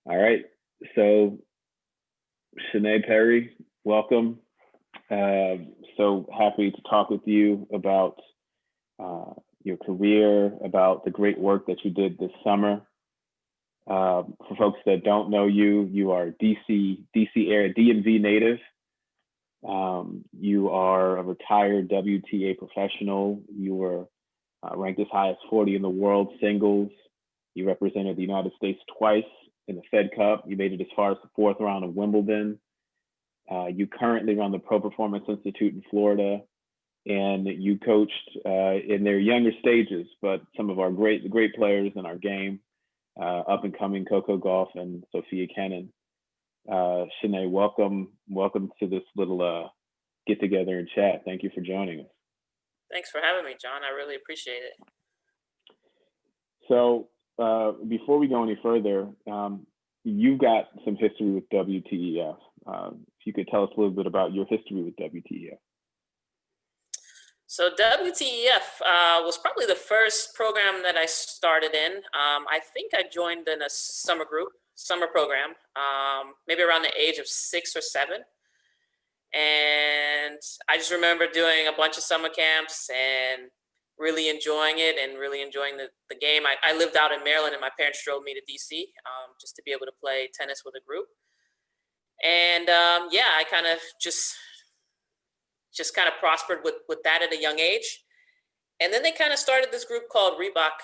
All right. So, Shenay Perry, welcome. So happy to talk with you about your career, about the great work that you did this summer. For folks that don't know you, you are DC area DMV native. You are a retired WTA professional. You were ranked as high as 40 in the world singles. You represented the United States twice in the Fed Cup. You made it as far as the fourth round of Wimbledon. You currently run the Pro Performance Institute in Florida, and you coached in their younger stages, but some of our great players in our game, up and coming Coco Gauff and Sophia Kenin. Shenay, welcome to this little get together and chat. Thank you for joining us. Thanks for having me, John. I really appreciate it. So before we go any further, you've got some history with WTEF. If you could tell us a little bit about your history with WTEF. So WTEF was probably the first program that I started in. I think I joined in a summer program, maybe around the age of 6 or 7. And I just remember doing a bunch of summer camps and really enjoying it and really enjoying the game. I lived out in Maryland and my parents drove me to DC just to be able to play tennis with a group. And I kind of just kind of prospered with that at a young age. And then they kind of started this group called Reebok,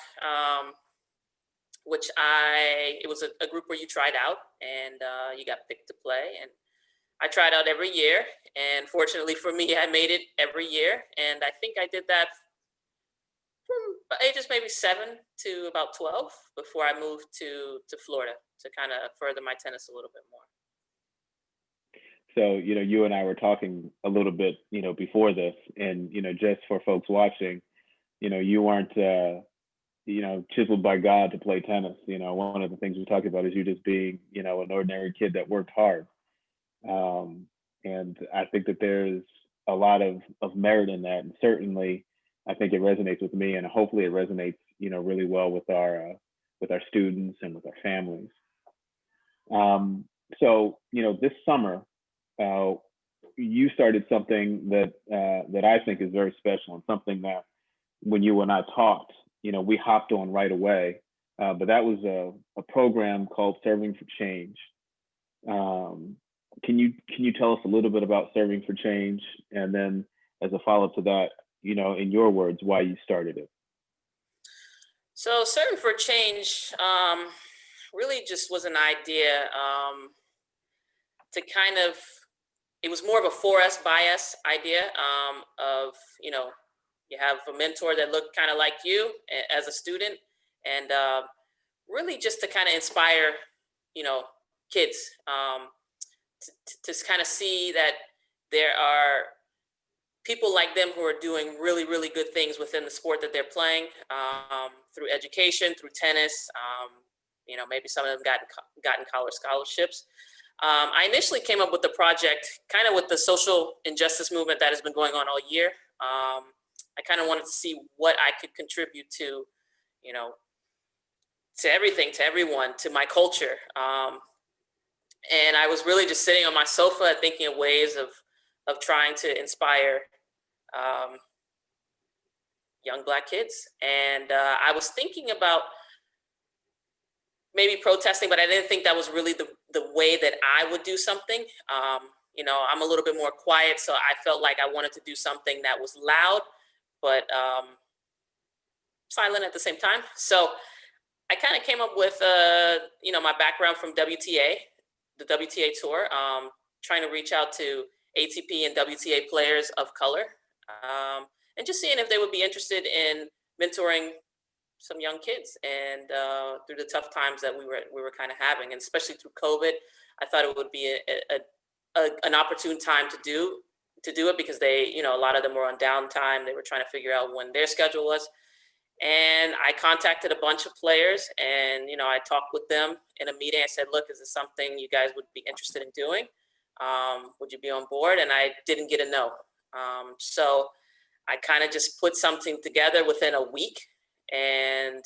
which it was a group where you tried out and you got picked to play. And I tried out every year. And fortunately for me, I made it every year. And I think I did that from ages maybe 7 to about 12 before I moved to Florida to kind of further my tennis a little bit more. So, you and I were talking a little bit, before this, and, just for folks watching, you weren't, chiseled by God to play tennis. One of the things we talked about is you just being, an ordinary kid that worked hard. And I think that there's a lot of merit in that. And certainly, I think it resonates with me, and hopefully it resonates, really well with our students and with our families. So, this summer, you started something that I think is very special, and something that when you and I talked, we hopped on right away. But that was a program called Serving for Change. Can you tell us a little bit about Serving for Change, and then as a follow-up to that, in your words, why you started it? So Serving for Change really just was an idea to kind of, it was more of a 4S bias idea of, you have a mentor that looked kind of like you as a student, and really just to kind of inspire, kids to kind of see that there are people like them who are doing really, really good things within the sport that they're playing, through education, through tennis. Maybe some of them gotten college scholarships. I initially came up with the project kind of with the social injustice movement that has been going on all year. I kind of wanted to see what I could contribute to, to everything, to everyone, to my culture. And I was really just sitting on my sofa thinking of ways of trying to inspire young Black kids. And I was thinking about maybe protesting, but I didn't think that was really the way that I would do something. I'm a little bit more quiet, so I felt like I wanted to do something that was loud, but silent at the same time. So I kind of came up with, my background from WTA, the WTA tour, trying to reach out to ATP and WTA players of color, and just seeing if they would be interested in mentoring some young kids, and through the tough times that we were kind of having, and especially through COVID, I thought it would be an opportune time to do it, because they, a lot of them were on downtime. They were trying to figure out when their schedule was. And I contacted a bunch of players, and, I talked with them in a meeting. I said, look, is this something you guys would be interested in doing? Would you be on board? And I didn't get a no. So I kind of just put something together within a week, and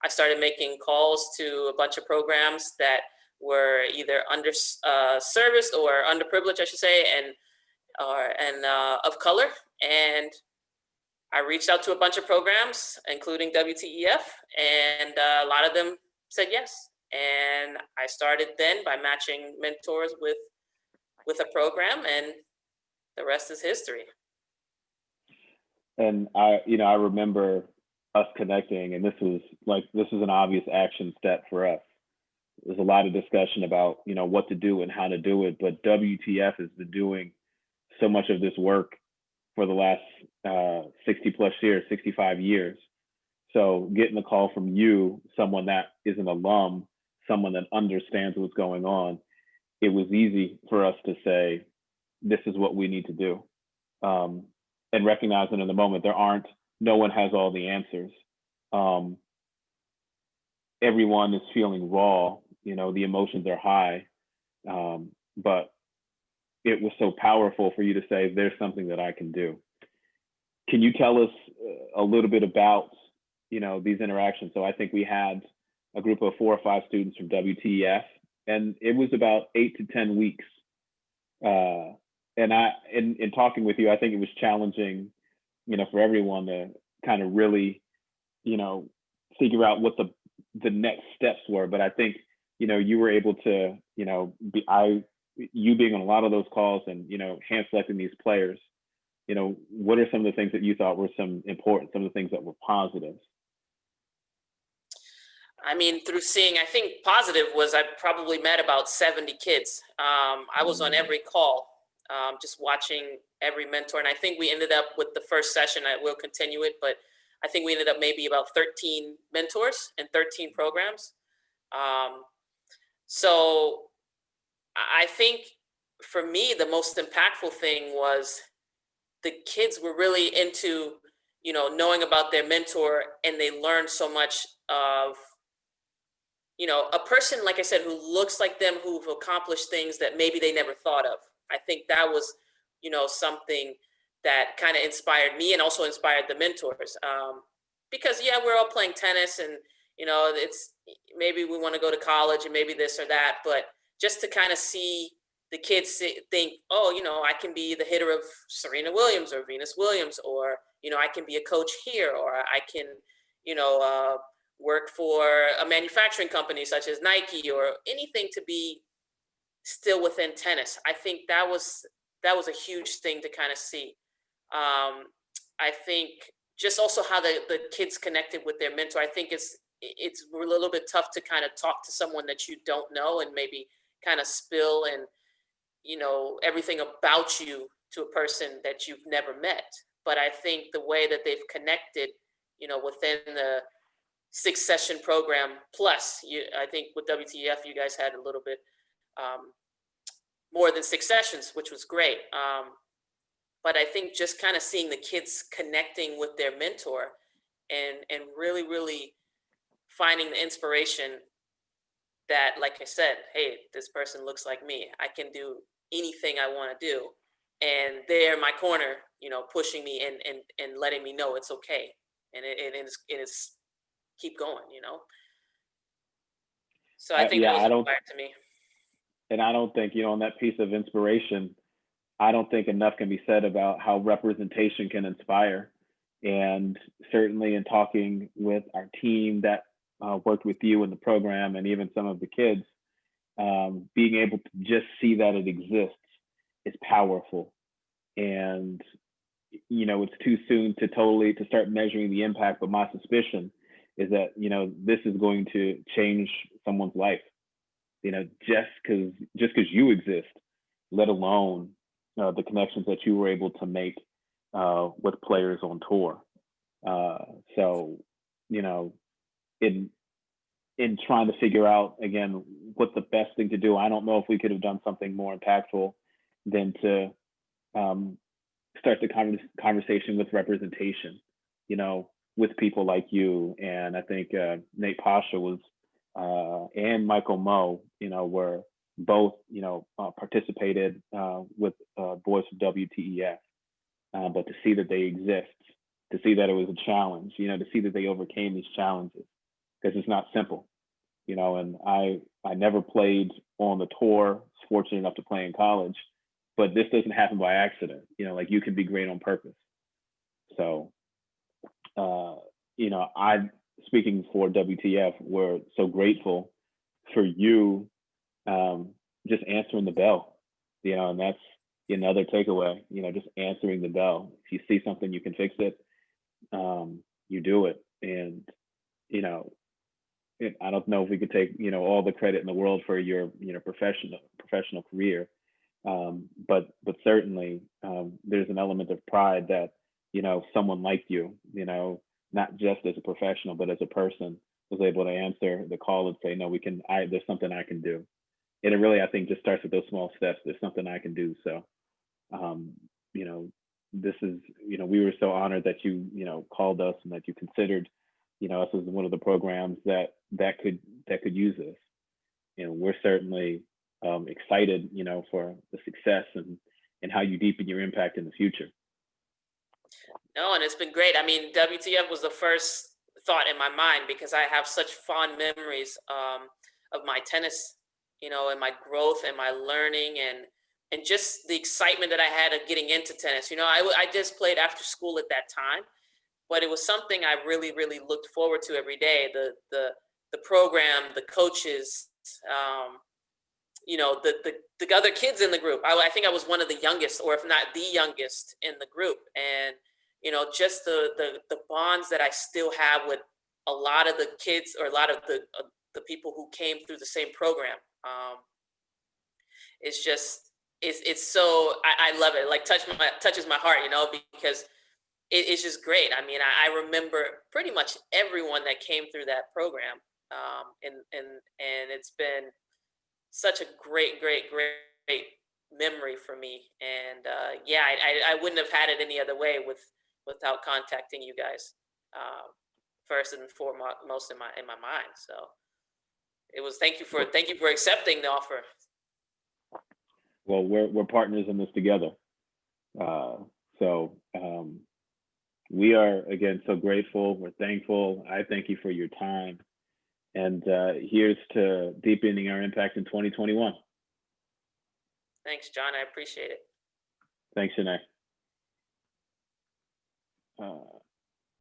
I started making calls to a bunch of programs that were either under serviced or underprivileged, I should say, and of color. And I reached out to a bunch of programs, including WTEF, and a lot of them said yes. And I started then by matching mentors with a program, and the rest is history. And I remember us connecting, and this was an obvious action step for us. There's a lot of discussion about, what to do and how to do it, but WTF has been doing so much of this work for the last 60 plus years, 65 years. So getting the call from you, someone that is an alum, someone that understands what's going on, it was easy for us to say, this is what we need to do. And recognizing in the moment, no one has all the answers. Everyone is feeling raw, the emotions are high, but it was so powerful for you to say, there's something that I can do. Can you tell us a little bit about, these interactions? So I think we had a group of 4 or 5 students from WTEF, and it was about 8 to 10 weeks. And in talking with you, I think it was challenging, for everyone to kind of really, figure out what the next steps were. But I think, you were able to, you being on a lot of those calls and, hand selecting these players, what are some of the things that you thought were some of the things that were positives? I mean, through seeing, I think positive was I probably met about 70 kids. I was on every call, just watching every mentor. And I think we ended up with the first session, I will continue it, but I think we ended up maybe about 13 mentors and 13 programs. So I think for me, the most impactful thing was the kids were really into, knowing about their mentor, and they learned so much of, a person, like I said, who looks like them, who've accomplished things that maybe they never thought of. I think that was, something that kind of inspired me and also inspired the mentors. Because yeah, we're all playing tennis and, it's maybe we want to go to college and maybe this or that, but just to kind of see the kids think, oh, I can be the hitter of Serena Williams or Venus Williams, or, I can be a coach here, or I can, work for a manufacturing company such as Nike, or anything to be still within tennis. I think that was a huge thing to kind of see. I think just also how the kids connected with their mentor. I think it's a little bit tough to kind of talk to someone that you don't know and maybe kind of spill and everything about you to a person that you've never met. But I think the way that they've connected, within the 6-session program plus, I think with WTF you guys had a little bit more than 6 sessions, which was great. But I think just kind of seeing the kids connecting with their mentor and really, really finding the inspiration that, like I said, hey, this person looks like me. I can do anything I want to do. And they're in my corner, pushing me and letting me know it's okay. And it is keep going, So I think that was inspired to me. And I don't think, on that piece of inspiration, I don't think enough can be said about how representation can inspire. And certainly in talking with our team that worked with you in the program and even some of the kids, being able to just see that it exists is powerful. And, it's too soon to start measuring the impact, but my suspicion is that, this is going to change someone's life, just because you exist, let alone the connections that you were able to make with players on tour. So, in trying to figure out, again, what the best thing to do, I don't know if we could have done something more impactful than to start the conversation with representation, with people like you. And I think Nate Pasha was, and Michael Moe, were both, participated with boys from WTEF. But to see that they exist, to see that it was a challenge, to see that they overcame these challenges, because it's not simple. and I never played on the tour, was fortunate enough to play in college, but this doesn't happen by accident. Like you can be great on purpose. So, I, speaking for WTF, we're so grateful for you just answering the bell, and that's another takeaway, just answering the bell. If you see something, you can fix it, you do it. And, I don't know if we could take, all the credit in the world for your, professional career. But certainly there's an element of pride that, someone like you, not just as a professional, but as a person was able to answer the call and say, no, there's something I can do. And it really, I think, just starts with those small steps. There's something I can do. So, this is, we were so honored that you, called us and that you considered, us as one of the programs that could use this. We're certainly excited, for the success and how you deepen your impact in the future. No, and it's been great. I mean, WTF was the first thought in my mind because I have such fond memories of my tennis, and my growth and my learning and just the excitement that I had of getting into tennis. I just played after school at that time, but it was something I really, really looked forward to every day. The program, the coaches, the other kids in the group. I think I was one of the youngest, or if not the youngest in the group. And, just the bonds that I still have with a lot of the kids or a lot of the people who came through the same program. It's just, it's so, I love it. Like touches my heart, because it's just great. I mean, I remember pretty much everyone that came through that program. And it's been such a great memory for me. And yeah, I wouldn't have had it any other way without contacting you guys first and foremost in my mind. So it was thank you for accepting the offer. Well, we're partners in this together. So we are, again, so grateful. We're thankful. I thank you for your time. And here's to deepening our impact in 2021. Thanks, John. I appreciate it. Thanks, Shenay.